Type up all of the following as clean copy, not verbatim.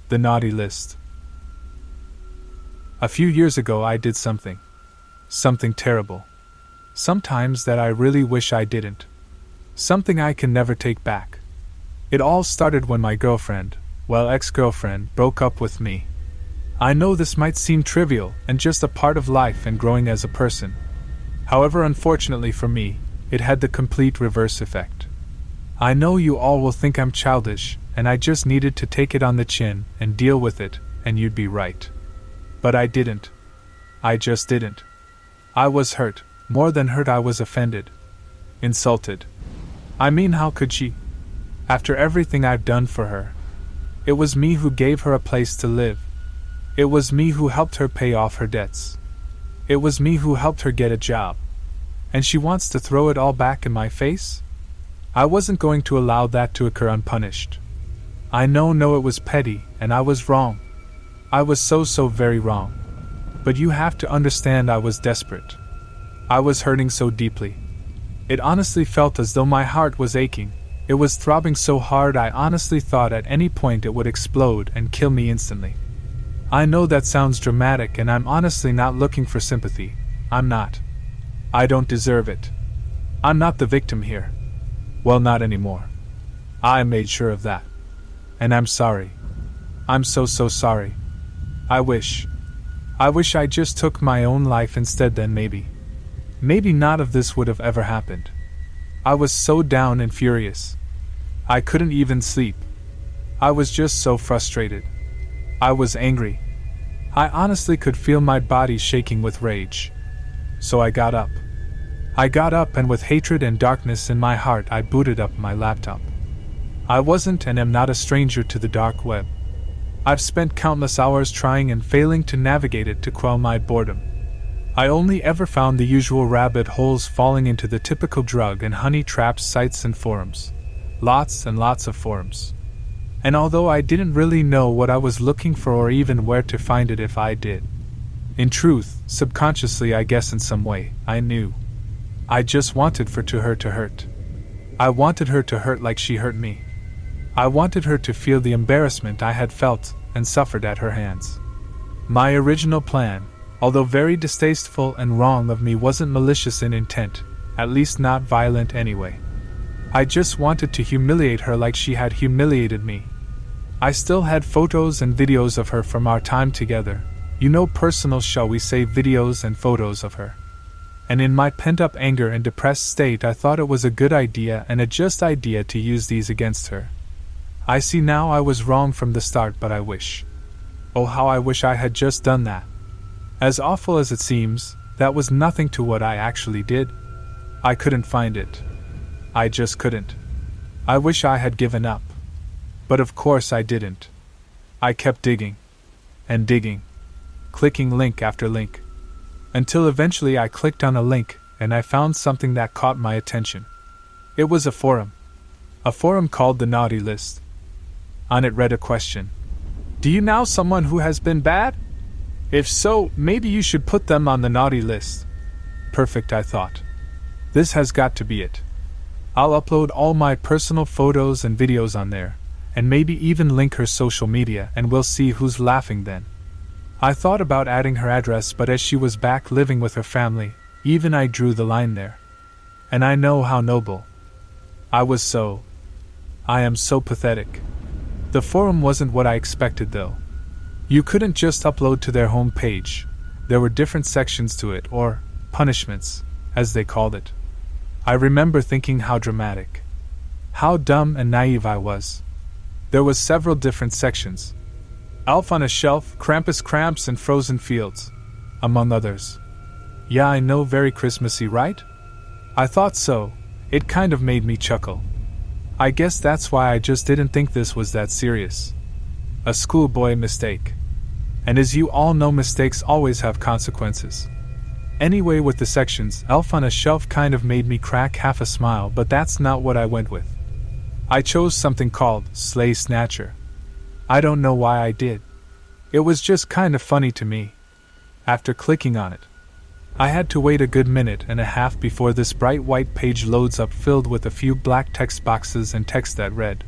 The naughty list. A few years ago I did something terrible. Sometimes that I really wish I didn't. Something I can never take back. It all started when my ex-girlfriend, broke up with me. I know this might seem trivial and just a part of life and growing as a person. However, unfortunately for me, it had the complete reverse effect. I know you all will think I'm childish, and I just needed to take it on the chin and deal with it, and you'd be right. But I didn't. I just didn't. I was hurt. More than hurt, I was offended. Insulted. I mean, how could she? After everything I've done for her. It was me who gave her a place to live. It was me who helped her pay off her debts. It was me who helped her get a job. And she wants to throw it all back in my face? I wasn't going to allow that to occur unpunished. I know it was petty, and I was wrong. I was so very wrong. But you have to understand, I was desperate. I was hurting so deeply. It honestly felt as though my heart was aching. It was throbbing so hard I honestly thought at any point it would explode and kill me instantly. I know that sounds dramatic, and I'm honestly not looking for sympathy. I'm not. I don't deserve it. I'm not the victim here. Well, not anymore. I made sure of that. And I'm sorry. I'm so sorry. I wish I just took my own life instead, then maybe none of this would have ever happened. I was so down and furious. I couldn't even sleep. I was just so frustrated. I was angry. I honestly could feel my body shaking with rage. So I got up. And with hatred and darkness in my heart, I booted up my laptop. I wasn't and am not a stranger to the dark web. I've spent countless hours trying and failing to navigate it to quell my boredom. I only ever found the usual rabbit holes, falling into the typical drug and honey-trapped sites and forums. Lots and lots of forums. And although I didn't really know what I was looking for or even where to find it if I did, in truth, subconsciously I guess in some way, I knew. I just wanted her to hurt. I wanted her to hurt like she hurt me. I wanted her to feel the embarrassment I had felt and suffered at her hands. My original plan, although very distasteful and wrong of me, wasn't malicious in intent, at least not violent anyway. I just wanted to humiliate her like she had humiliated me. I still had photos and videos of her from our time together, personal, shall we say, videos and photos of her. And in my pent-up anger and depressed state, I thought it was a good idea and a just idea to use these against her. I see now I was wrong from the start, but I wish. Oh, how I wish I had just done that. As awful as it seems, that was nothing to what I actually did. I couldn't find it. I just couldn't. I wish I had given up. But of course I didn't. I kept digging. And digging. Clicking link after link. Until eventually I clicked on a link, and I found something that caught my attention. It was a forum. A forum called The Naughty List. On it read a question. Do you know someone who has been bad? If so, maybe you should put them on the naughty list. Perfect, I thought. This has got to be it. I'll upload all my personal photos and videos on there, and maybe even link her social media, and we'll see who's laughing then. I thought about adding her address, but as she was back living with her family, even I drew the line there. And I know how noble. I am so pathetic. The forum wasn't what I expected, though. You couldn't just upload to their home page. There were different sections to it, or punishments, as they called it. I remember thinking how dramatic, how dumb and naive I was. There was several different sections. Elf on a Shelf, Krampus Cramps, and Frozen Fields, among others. Yeah, I know, very Christmassy, right? I thought so. It kind of made me chuckle. I guess that's why I just didn't think this was that serious. A schoolboy mistake. And as you all know, mistakes always have consequences. Anyway, with the sections, Elf on a Shelf kind of made me crack half a smile, but that's not what I went with. I chose something called Slay Snatcher. I don't know why I did. It was just kind of funny to me. After clicking on it, I had to wait a good minute and a half before this bright white page loads up, filled with a few black text boxes and text that read,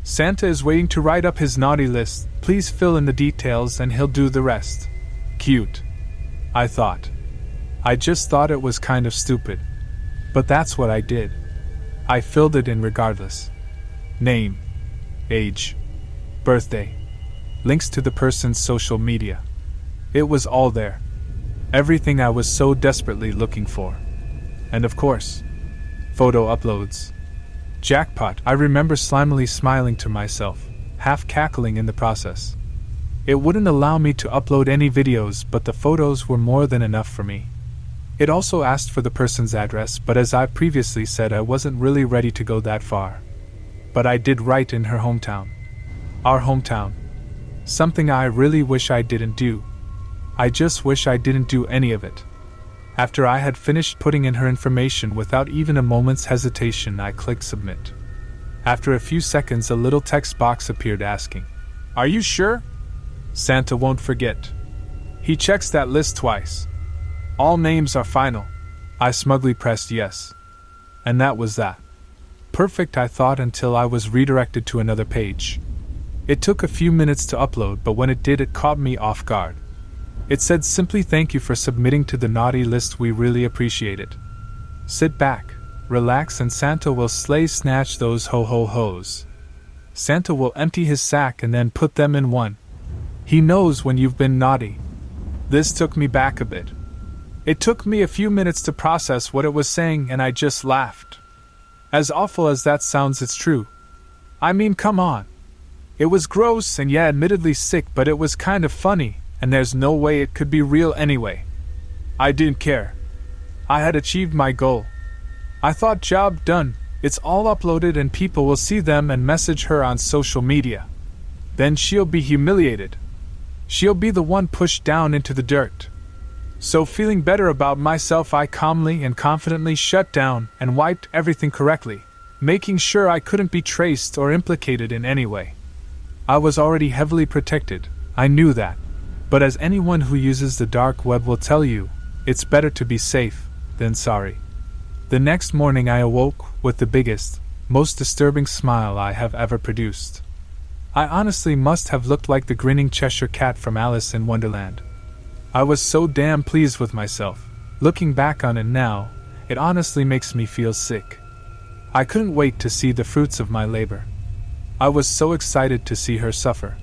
Santa is waiting to write up his naughty list. Please fill in the details and he'll do the rest. Cute, I thought. I just thought it was kind of stupid. But that's what I did. I filled it in regardless. Name, age, birthday, links to the person's social media. It was all there. Everything I was so desperately looking for. And of course, photo uploads. Jackpot, I remember slimily smiling to myself, half cackling in the process. It wouldn't allow me to upload any videos, but the photos were more than enough for me. It also asked for the person's address, but as I previously said, I wasn't really ready to go that far. But I did write in her hometown. Our hometown. Something I really wish I didn't do. I just wish I didn't do any of it. After I had finished putting in her information without even a moment's hesitation, I clicked submit. After a few seconds, a little text box appeared asking, "Are you sure?" Santa won't forget. He checks that list twice. All names are final. I smugly pressed yes. And that was that. Perfect, I thought, until I was redirected to another page. It took a few minutes to upload, but when it did, it caught me off guard. It said simply, "Thank you for submitting to the naughty list, we really appreciate it. Sit back, relax, and Santa will snatch those ho-ho-hos. Santa will empty his sack and then put them in one. He knows when you've been naughty." This took me back a bit. It took me a few minutes to process what it was saying, and I just laughed. As awful as that sounds, it's true. I mean, come on. It was gross and yeah, admittedly sick, but it was kind of funny, and there's no way it could be real anyway. I didn't care. I had achieved my goal. I thought, job done, it's all uploaded and people will see them and message her on social media. Then she'll be humiliated. She'll be the one pushed down into the dirt. So feeling better about myself, I calmly and confidently shut down and wiped everything correctly, making sure I couldn't be traced or implicated in any way. I was already heavily protected, I knew that. But as anyone who uses the dark web will tell you, it's better to be safe than sorry. The next morning I awoke with the biggest, most disturbing smile I have ever produced. I honestly must have looked like the grinning Cheshire Cat from Alice in Wonderland. I was so damn pleased with myself. Looking back on it now, it honestly makes me feel sick. I couldn't wait to see the fruits of my labor. I was so excited to see her suffer.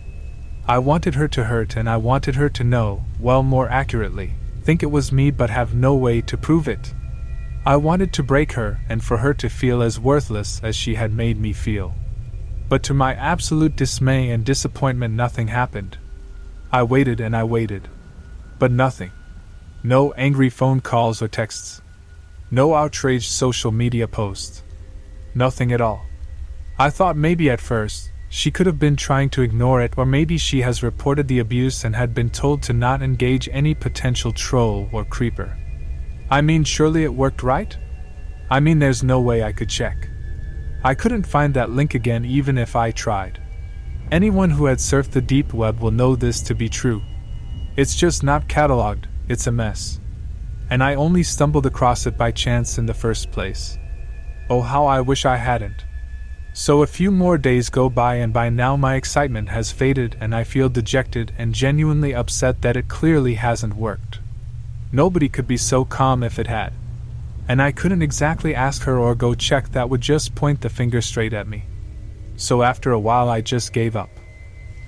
I wanted her to hurt, and I wanted her to know, well, more accurately, think it was me but have no way to prove it. I wanted to break her and for her to feel as worthless as she had made me feel. But to my absolute dismay and disappointment, nothing happened. I waited and I waited. But nothing. No angry phone calls or texts. No outraged social media posts. Nothing at all. I thought maybe at first she could have been trying to ignore it, or maybe she has reported the abuse and had been told to not engage any potential troll or creeper. I mean, surely it worked, right? I mean, there's no way I could check. I couldn't find that link again even if I tried. Anyone who had surfed the deep web will know this to be true. It's just not cataloged, it's a mess. And I only stumbled across it by chance in the first place. Oh, how I wish I hadn't. So a few more days go by, and by now my excitement has faded and I feel dejected and genuinely upset that it clearly hasn't worked. Nobody could be so calm if it had. And I couldn't exactly ask her or go check, that would just point the finger straight at me. So after a while I just gave up.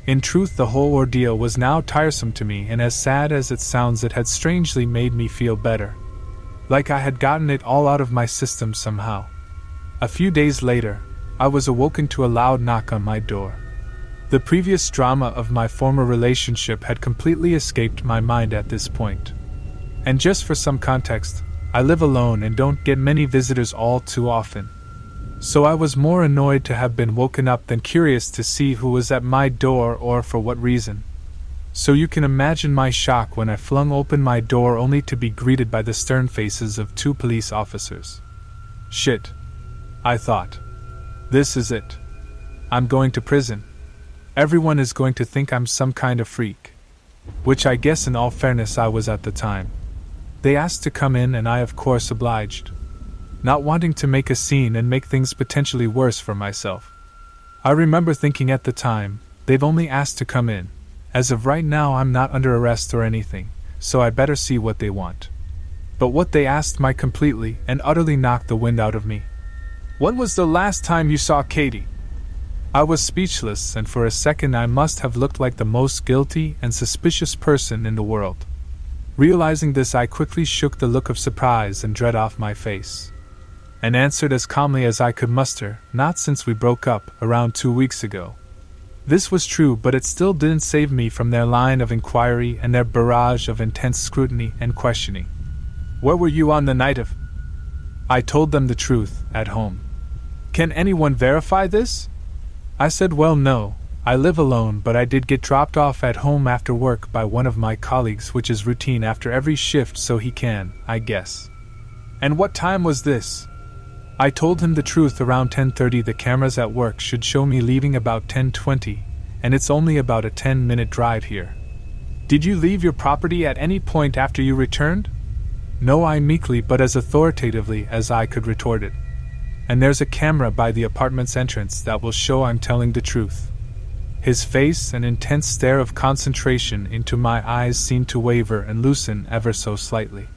In truth, the whole ordeal was now tiresome to me, and as sad as it sounds, it had strangely made me feel better. Like I had gotten it all out of my system somehow. A few days later, I was awoken to a loud knock on my door. The previous drama of my former relationship had completely escaped my mind at this point. And just for some context, I live alone and don't get many visitors all too often. So I was more annoyed to have been woken up than curious to see who was at my door or for what reason. So you can imagine my shock when I flung open my door only to be greeted by the stern faces of 2 police officers. Shit, I thought. This is it. I'm going to prison. Everyone is going to think I'm some kind of freak. Which I guess in all fairness I was at the time. They asked to come in and I of course obliged. Not wanting to make a scene and make things potentially worse for myself. I remember thinking at the time, they've only asked to come in. As of right now, I'm not under arrest or anything, so I better see what they want. But what they asked might completely and utterly knock the wind out of me. When was the last time you saw Katie? I was speechless, and for a second I must have looked like the most guilty and suspicious person in the world. Realizing this, I quickly shook the look of surprise and dread off my face, and answered as calmly as I could muster, not since we broke up, around 2 weeks ago. This was true, but it still didn't save me from their line of inquiry and their barrage of intense scrutiny and questioning. Where were you on the night of? I told them the truth, at home. Can anyone verify this? I said, well, no, I live alone, but I did get dropped off at home after work by one of my colleagues, which is routine after every shift, so he can, I guess. And what time was this? I told him the truth. Around 10:30. The cameras at work should show me leaving about 10:20, and it's only about a 10-minute drive here. Did you leave your property at any point after you returned? No, I meekly but as authoritatively as I could retorted. And there's a camera by the apartment's entrance that will show I'm telling the truth. His face, an intense stare of concentration into my eyes, seemed to waver and loosen ever so slightly.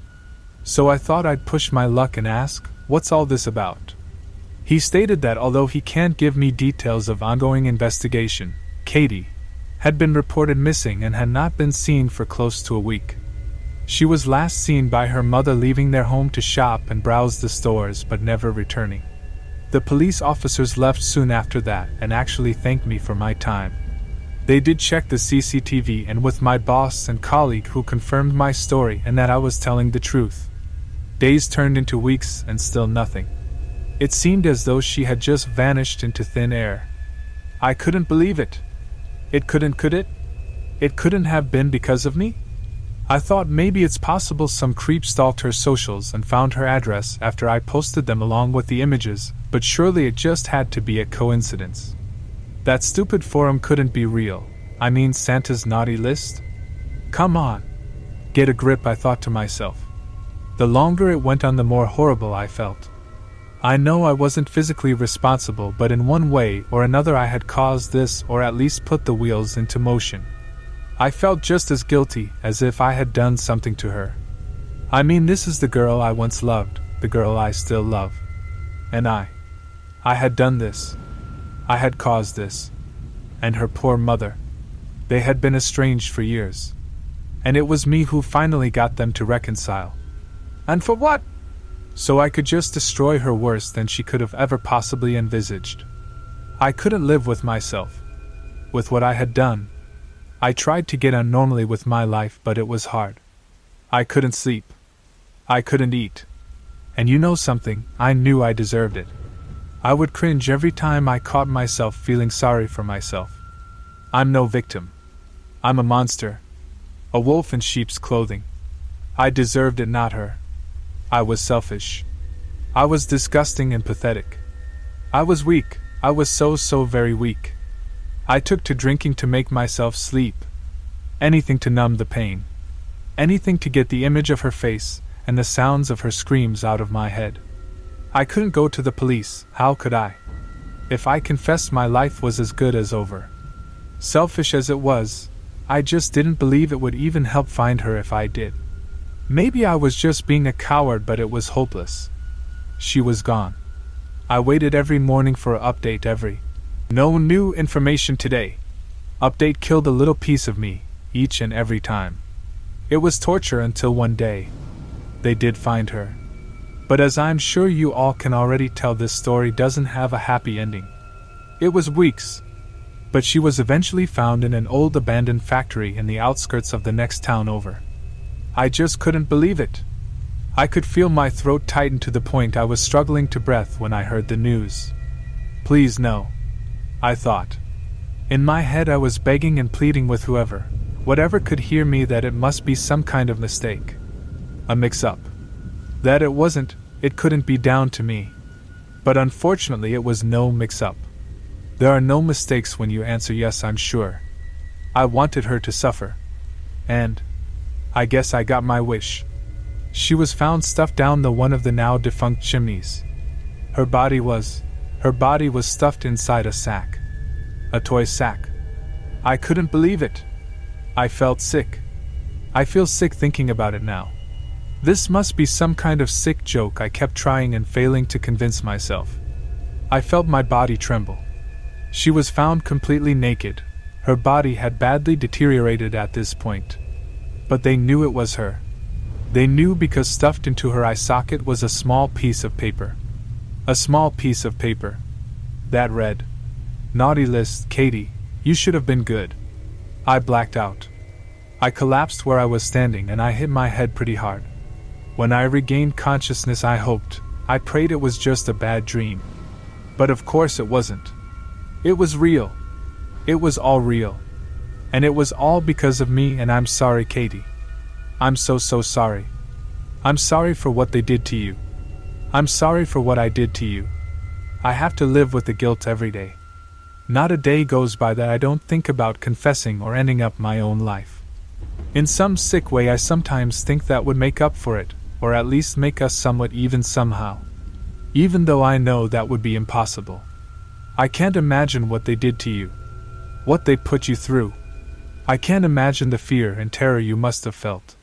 So I thought I'd push my luck and ask, what's all this about? He stated that although he can't give me details of ongoing investigation, Katie had been reported missing and had not been seen for close to a week. She was last seen by her mother leaving their home to shop and browse the stores, but never returning. The police officers left soon after that and actually thanked me for my time. They did check the CCTV and with my boss and colleague, who confirmed my story and that I was telling the truth. Days turned into weeks and still nothing. It seemed as though she had just vanished into thin air. I couldn't believe it. Could it? It couldn't have been because of me? I thought maybe it's possible some creep stalked her socials and found her address after I posted them along with the images, but surely it just had to be a coincidence. That stupid forum couldn't be real. I mean, Santa's naughty list? Come on. Get a grip, I thought to myself. The longer it went on, the more horrible I felt. I know I wasn't physically responsible, but in one way or another I had caused this, or at least put the wheels into motion. I felt just as guilty as if I had done something to her. I mean, this is the girl I once loved, the girl I still love. And I had done this. I had caused this. And her poor mother. They had been estranged for years. And it was me who finally got them to reconcile. And for what? So I could just destroy her worse than she could have ever possibly envisaged. I couldn't live with myself. With what I had done. I tried to get on normally with my life, but it was hard. I couldn't sleep. I couldn't eat. And you know something, I knew I deserved it. I would cringe every time I caught myself feeling sorry for myself. I'm no victim. I'm a monster. A wolf in sheep's clothing. I deserved it, not her. I was selfish. I was disgusting and pathetic. I was weak. I was so very weak. I took to drinking to make myself sleep. Anything to numb the pain. Anything to get the image of her face and the sounds of her screams out of my head. I couldn't go to the police, how could I? If I confessed, my life was as good as over. Selfish as it was, I just didn't believe it would even help find her if I did. Maybe I was just being a coward, but it was hopeless. She was gone. I waited every morning for an update. No new information today. Update killed a little piece of me, each and every time. It was torture until one day. They did find her. But as I'm sure you all can already tell, this story doesn't have a happy ending. It was weeks. But she was eventually found in an old abandoned factory in the outskirts of the next town over. I just couldn't believe it. I could feel my throat tighten to the point I was struggling to breathe when I heard the news. Please no, I thought. In my head I was begging and pleading with whatever could hear me, that it must be some kind of mistake. A mix-up. That it couldn't be down to me. But unfortunately it was no mix-up. There are no mistakes when you answer yes, I'm sure. I wanted her to suffer. And I guess I got my wish. She was found stuffed down one of the now defunct chimneys. Her body was stuffed inside a sack. A toy sack. I couldn't believe it. I felt sick. I feel sick thinking about it now. This must be some kind of sick joke, I kept trying and failing to convince myself. I felt my body tremble. She was found completely naked. Her body had badly deteriorated at this point. But they knew it was her. They knew because stuffed into her eye socket was a small piece of paper. A small piece of paper. That read, "Naughty list, Katie, you should have been good." I blacked out. I collapsed where I was standing and I hit my head pretty hard. When I regained consciousness, I hoped, I prayed it was just a bad dream. But of course it wasn't. It was real. It was all real. And it was all because of me, and I'm sorry, Katie. I'm so sorry. I'm sorry for what they did to you. I'm sorry for what I did to you. I have to live with the guilt every day. Not a day goes by that I don't think about confessing or ending up my own life. In some sick way, I sometimes think that would make up for it, or at least make us somewhat even somehow. Even though I know that would be impossible. I can't imagine what they did to you. What they put you through. I can't imagine the fear and terror you must have felt.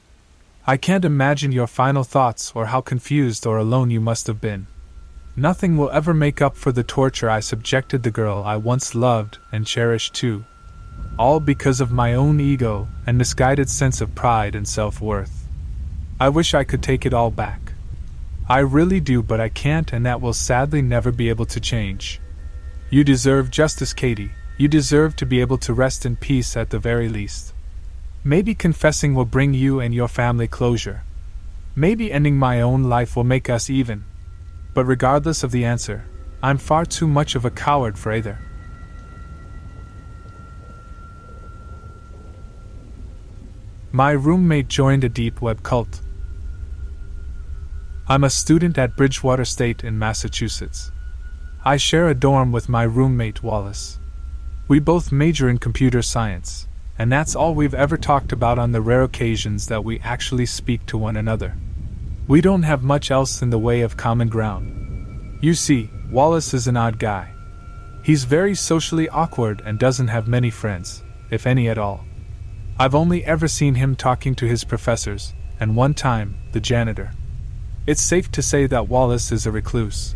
I can't imagine your final thoughts or how confused or alone you must have been. Nothing will ever make up for the torture I subjected the girl I once loved and cherished to. All because of my own ego and misguided sense of pride and self-worth. I wish I could take it all back. I really do, but I can't, and that will sadly never be able to change. You deserve justice, Katie. You deserve to be able to rest in peace at the very least. Maybe confessing will bring you and your family closure. Maybe ending my own life will make us even. But regardless of the answer, I'm far too much of a coward for either. My roommate joined a deep web cult. I'm a student at Bridgewater State in Massachusetts. I share a dorm with my roommate Wallace. We both major in computer science, and that's all we've ever talked about on the rare occasions that we actually speak to one another. We don't have much else in the way of common ground. You see, Wallace is an odd guy. He's very socially awkward and doesn't have many friends, if any at all. I've only ever seen him talking to his professors, and one time, the janitor. It's safe to say that Wallace is a recluse.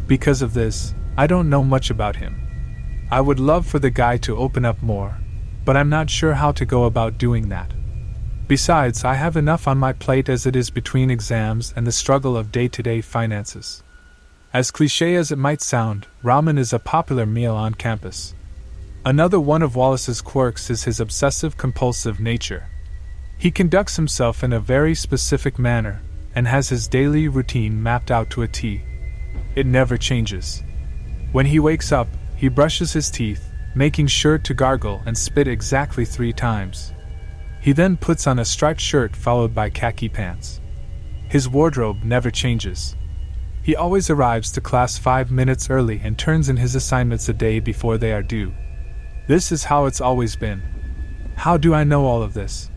Because of this, I don't know much about him. I would love for the guy to open up more, but I'm not sure how to go about doing that. Besides, I have enough on my plate as it is between exams and the struggle of day-to-day finances. As cliché as it might sound, ramen is a popular meal on campus. Another one of Wallace's quirks is his obsessive-compulsive nature. He conducts himself in a very specific manner, and has his daily routine mapped out to a T. It never changes. When he wakes up, he brushes his teeth, making sure to gargle and spit exactly 3 times. He then puts on a striped shirt followed by khaki pants. His wardrobe never changes. He always arrives to class 5 minutes early and turns in his assignments a day before they are due. This is how it's always been. How do I know all of this?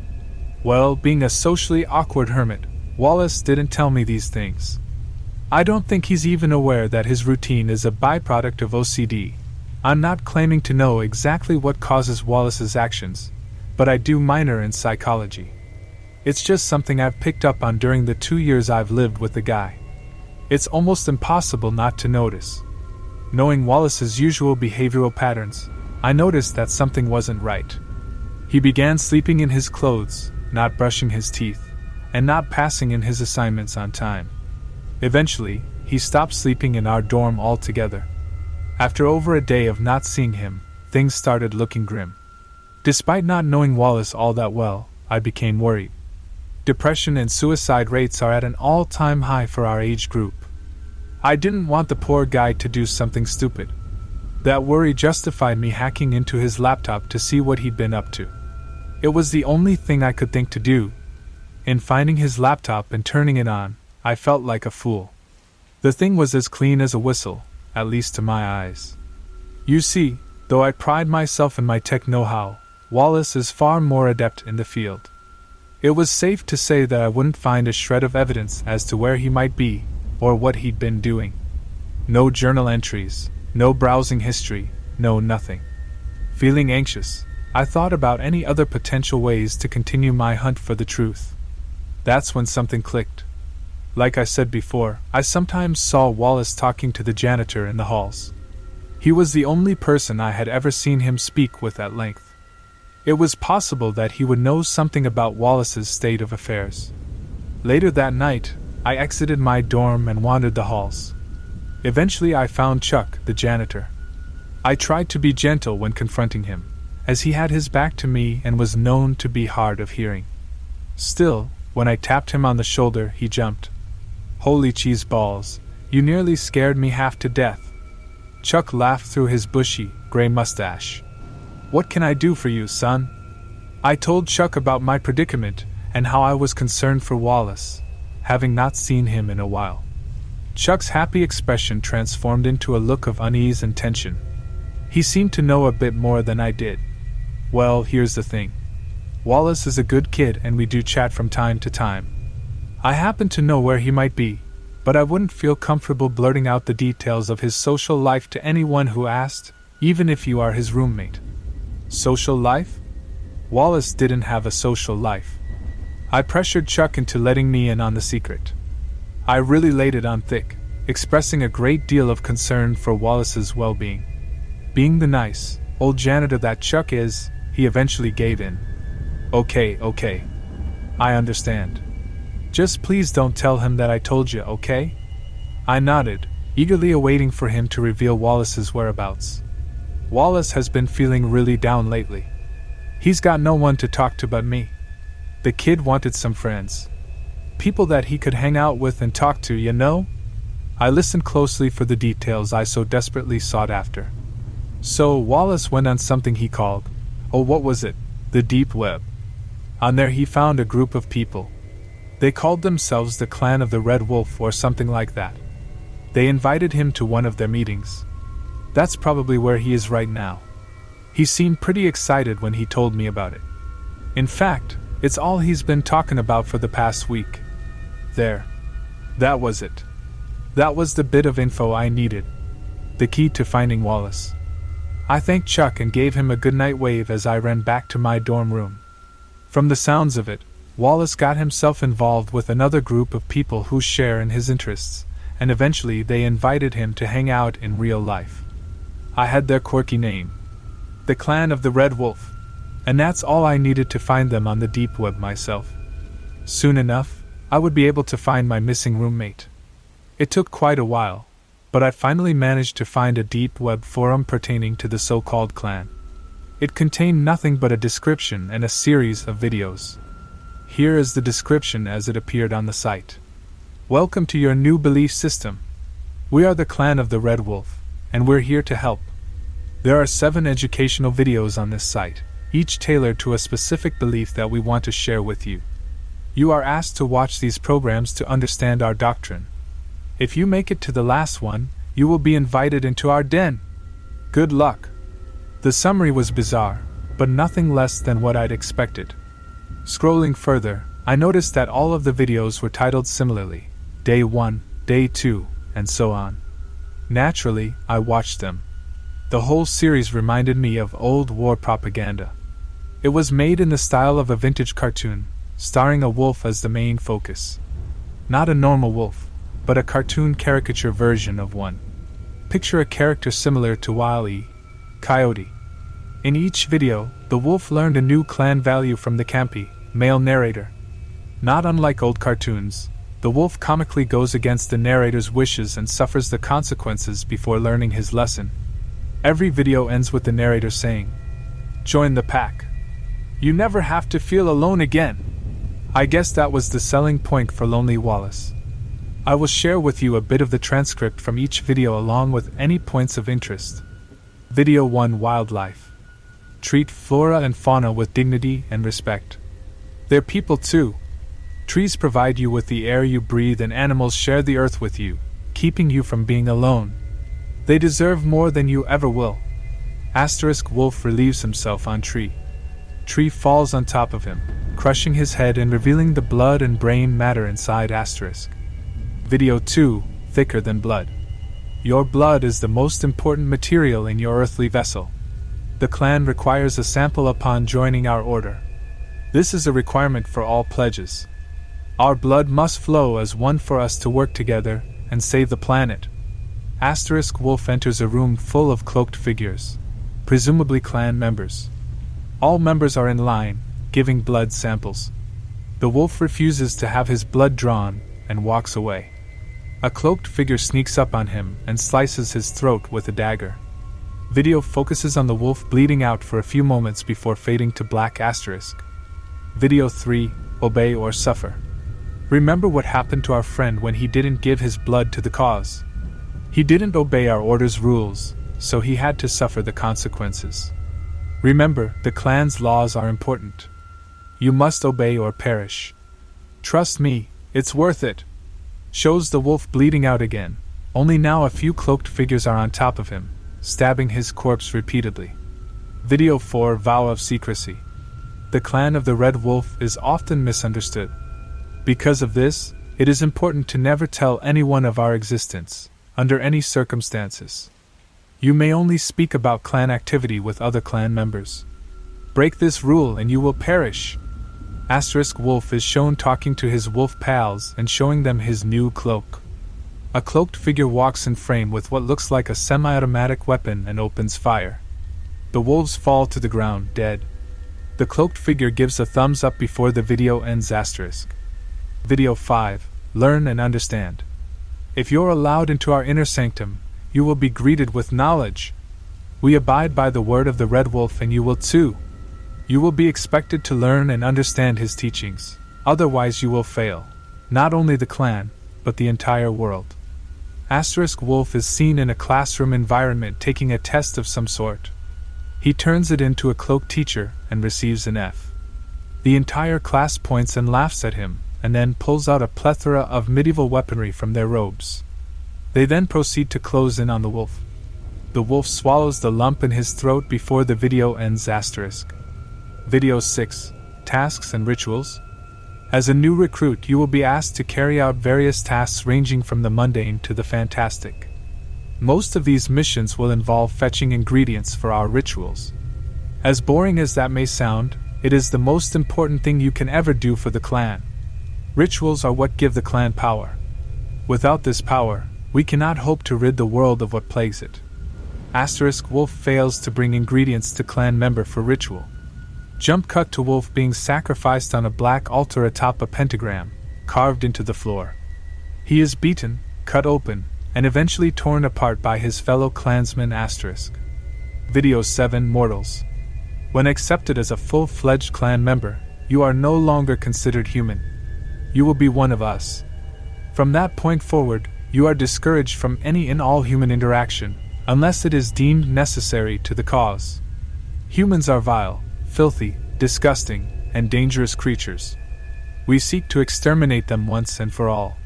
Well, being a socially awkward hermit, Wallace didn't tell me these things. I don't think he's even aware that his routine is a byproduct of OCD. I'm not claiming to know exactly what causes Wallace's actions, but I do minor in psychology. It's just something I've picked up on during the 2 years I've lived with the guy. It's almost impossible not to notice. Knowing Wallace's usual behavioral patterns, I noticed that something wasn't right. He began sleeping in his clothes, not brushing his teeth, and not passing in his assignments on time. Eventually, he stopped sleeping in our dorm altogether. After over a day of not seeing him, things started looking grim. Despite not knowing Wallace all that well, I became worried. Depression and suicide rates are at an all-time high for our age group. I didn't want the poor guy to do something stupid. That worry justified me hacking into his laptop to see what he'd been up to. It was the only thing I could think to do. In finding his laptop and turning it on, I felt like a fool. The thing was as clean as a whistle, at least to my eyes. You see, though I pride myself in my tech know-how, Wallace is far more adept in the field. It was safe to say that I wouldn't find a shred of evidence as to where he might be, or what he'd been doing. No journal entries, no browsing history, no nothing. Feeling anxious, I thought about any other potential ways to continue my hunt for the truth. That's when something clicked. Like I said before, I sometimes saw Wallace talking to the janitor in the halls. He was the only person I had ever seen him speak with at length. It was possible that he would know something about Wallace's state of affairs. Later that night, I exited my dorm and wandered the halls. Eventually I found Chuck, the janitor. I tried to be gentle when confronting him, as he had his back to me and was known to be hard of hearing. Still, when I tapped him on the shoulder, he jumped. "Holy cheese balls, you nearly scared me half to death." Chuck laughed through his bushy, gray mustache. "What can I do for you, son?" I told Chuck about my predicament and how I was concerned for Wallace, having not seen him in a while. Chuck's happy expression transformed into a look of unease and tension. He seemed to know a bit more than I did. "Well, here's the thing. Wallace is a good kid and we do chat from time to time. I happen to know where he might be, but I wouldn't feel comfortable blurting out the details of his social life to anyone who asked, even if you are his roommate." Social life? Wallace didn't have a social life. I pressured Chuck into letting me in on the secret. I really laid it on thick, expressing a great deal of concern for Wallace's well-being. Being the nice, old janitor that Chuck is, he eventually gave in. Okay. I understand. Just please don't tell him that I told you, okay?" I nodded, eagerly awaiting for him to reveal Wallace's whereabouts. Wallace has been feeling really down lately. He's got no one to talk to but me. The kid wanted some friends. People that he could hang out with and talk to, you know? I listened closely for the details I so desperately sought after. So Wallace went on something he called, what was it? The deep web. On there he found a group of people. They called themselves the Clan of the Red Wolf or something like that. They invited him to one of their meetings. That's probably where he is right now. He seemed pretty excited when he told me about it. In fact, it's all he's been talking about for the past week. There. That was it. That was the bit of info I needed. The key to finding Wallace. I thanked Chuck and gave him a goodnight wave as I ran back to my dorm room. From the sounds of it, Wallace got himself involved with another group of people who share in his interests, and eventually they invited him to hang out in real life. I had their quirky name. The Clan of the Red Wolf. And that's all I needed to find them on the deep web myself. Soon enough, I would be able to find my missing roommate. It took quite a while, but I finally managed to find a deep web forum pertaining to the so-called clan. It contained nothing but a description and a series of videos. Here is the description as it appeared on the site. "Welcome to your new belief system. We are the Clan of the Red Wolf, and we're here to help. There are 7 educational videos on this site, each tailored to a specific belief that we want to share with you. You are asked to watch these programs to understand our doctrine. If you make it to the last one, you will be invited into our den. Good luck." The summary was bizarre, but nothing less than what I'd expected. Scrolling further, I noticed that all of the videos were titled similarly, Day 1, Day 2, and so on. Naturally, I watched them. The whole series reminded me of old war propaganda. It was made in the style of a vintage cartoon, starring a wolf as the main focus. Not a normal wolf, but a cartoon caricature version of one. Picture a character similar to Wile E. Coyote. In each video, the wolf learned a new clan value from the campy, male narrator. Not unlike old cartoons, the wolf comically goes against the narrator's wishes and suffers the consequences before learning his lesson. Every video ends with the narrator saying, "Join the pack. You never have to feel alone again." I guess that was the selling point for Lonely Wallace. I will share with you a bit of the transcript from each video along with any points of interest. Video 1: Wildlife. Treat flora and fauna with dignity and respect. They're people too. Trees provide you with the air you breathe and animals share the earth with you, keeping you from being alone. They deserve more than you ever will. Asterisk Wolf relieves himself on tree. Tree falls on top of him, crushing his head and revealing the blood and brain matter inside asterisk. Video 2: Thicker than blood. Your blood is the most important material in your earthly vessel. The clan requires a sample upon joining our order. This is a requirement for all pledges. Our blood must flow as one for us to work together and save the planet. Wolf enters a room full of cloaked figures, presumably clan members. All members are in line, giving blood samples. The wolf refuses to have his blood drawn and walks away. A cloaked figure sneaks up on him and slices his throat with a dagger. Video focuses on the wolf bleeding out for a few moments before fading to black. Video 3, Obey or Suffer. Remember what happened to our friend when he didn't give his blood to the cause. He didn't obey our order's rules, so he had to suffer the consequences. Remember, the clan's laws are important. You must obey or perish. Trust me, it's worth it. Shows the wolf bleeding out again, only now a few cloaked figures are on top of him, stabbing his corpse repeatedly. Video 4, Vow of Secrecy. The clan of the Red Wolf is often misunderstood. Because of this, it is important to never tell anyone of our existence, under any circumstances. You may only speak about clan activity with other clan members. Break this rule and you will perish. Wolf is shown talking to his wolf pals and showing them his new cloak. A cloaked figure walks in frame with what looks like a semi-automatic weapon and opens fire. The wolves fall to the ground, dead. The cloaked figure gives a thumbs up before the video ends. Video 5, Learn and Understand. If you're allowed into our inner sanctum, you will be greeted with knowledge. We abide by the word of the Red Wolf and you will too. You will be expected to learn and understand his teachings, otherwise you will fail, not only the clan, but the entire world. Wolf is seen in a classroom environment taking a test of some sort. He turns it into a cloaked teacher and receives an F. The entire class points and laughs at him, and then pulls out a plethora of medieval weaponry from their robes. They then proceed to close in on the wolf. The wolf swallows the lump in his throat before the video ends. Video 6, Tasks and Rituals. As a new recruit, you will be asked to carry out various tasks ranging from the mundane to the fantastic. Most of these missions will involve fetching ingredients for our rituals. As boring as that may sound, it is the most important thing you can ever do for the clan. Rituals are what give the clan power. Without this power, we cannot hope to rid the world of what plagues it. Wolf fails to bring ingredients to clan member for ritual. Jump cut to wolf being sacrificed on a black altar atop a pentagram, carved into the floor. He is beaten, cut open, and eventually torn apart by his fellow clansman. Video 7, Mortals. When accepted as a full-fledged clan member, you are no longer considered human. You will be one of us. From that point forward, you are discouraged from any and all human interaction, unless it is deemed necessary to the cause. Humans are vile, filthy, disgusting, and dangerous creatures. We seek to exterminate them once and for all.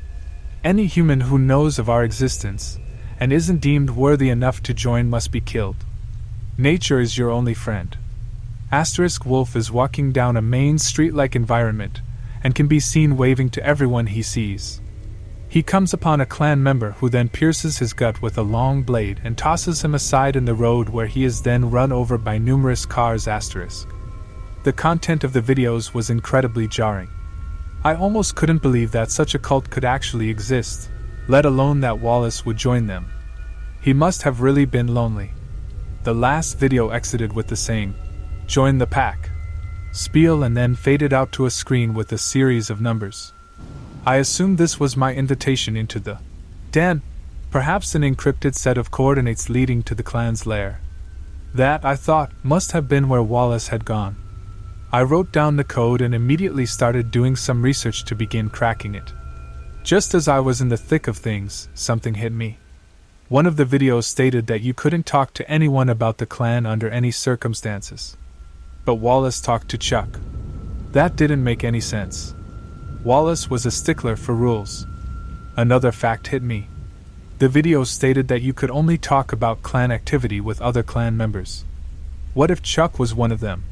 Any human who knows of our existence and isn't deemed worthy enough to join must be killed. Nature is your only friend. Wolf is walking down a main street-like environment and can be seen waving to everyone he sees. He comes upon a clan member who then pierces his gut with a long blade and tosses him aside in the road, where he is then run over by numerous cars. The content of the videos was incredibly jarring. I almost couldn't believe that such a cult could actually exist, let alone that Wallace would join them. He must have really been lonely. The last video exited with the saying, "Join the pack" spiel, and then faded out to a screen with a series of numbers. I assumed this was my invitation into the den, perhaps an encrypted set of coordinates leading to the clan's lair. That, I thought, must have been where Wallace had gone. I wrote down the code and immediately started doing some research to begin cracking it. Just as I was in the thick of things, something hit me. One of the videos stated that you couldn't talk to anyone about the clan under any circumstances. But Wallace talked to Chuck. That didn't make any sense. Wallace was a stickler for rules. Another fact hit me. The video stated that you could only talk about clan activity with other clan members. What if Chuck was one of them?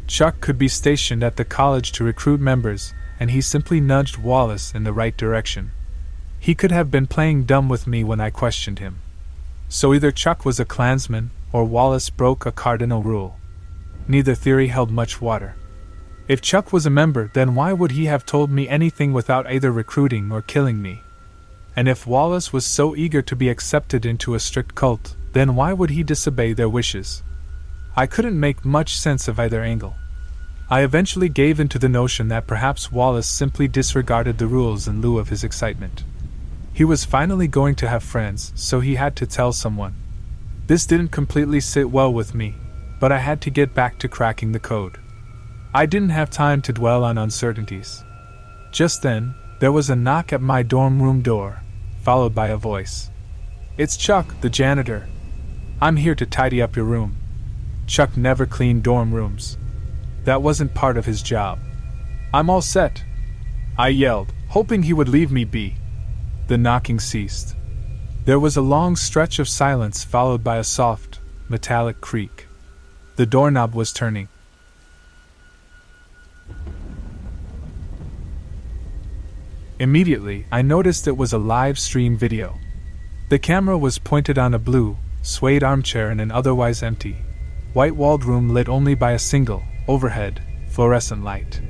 Chuck could be stationed at the college to recruit members, and he simply nudged Wallace in the right direction. He could have been playing dumb with me when I questioned him. So either Chuck was a clansman, or Wallace broke a cardinal rule. Neither theory held much water. If Chuck was a member, then why would he have told me anything without either recruiting or killing me? And if Wallace was so eager to be accepted into a strict cult, then why would he disobey their wishes? I couldn't make much sense of either angle. I eventually gave in to the notion that perhaps Wallace simply disregarded the rules in lieu of his excitement. He was finally going to have friends, so he had to tell someone. This didn't completely sit well with me, but I had to get back to cracking the code. I didn't have time to dwell on uncertainties. Just then, there was a knock at my dorm room door, followed by a voice. "It's Chuck, the janitor. I'm here to tidy up your room." Chuck never cleaned dorm rooms. That wasn't part of his job. "I'm all set," I yelled, hoping he would leave me be. The knocking ceased. There was a long stretch of silence followed by a soft, metallic creak. The doorknob was turning. Immediately, I noticed it was a live stream video. The camera was pointed on a blue, suede armchair in an otherwise empty, white-walled room lit only by a single, overhead, fluorescent light.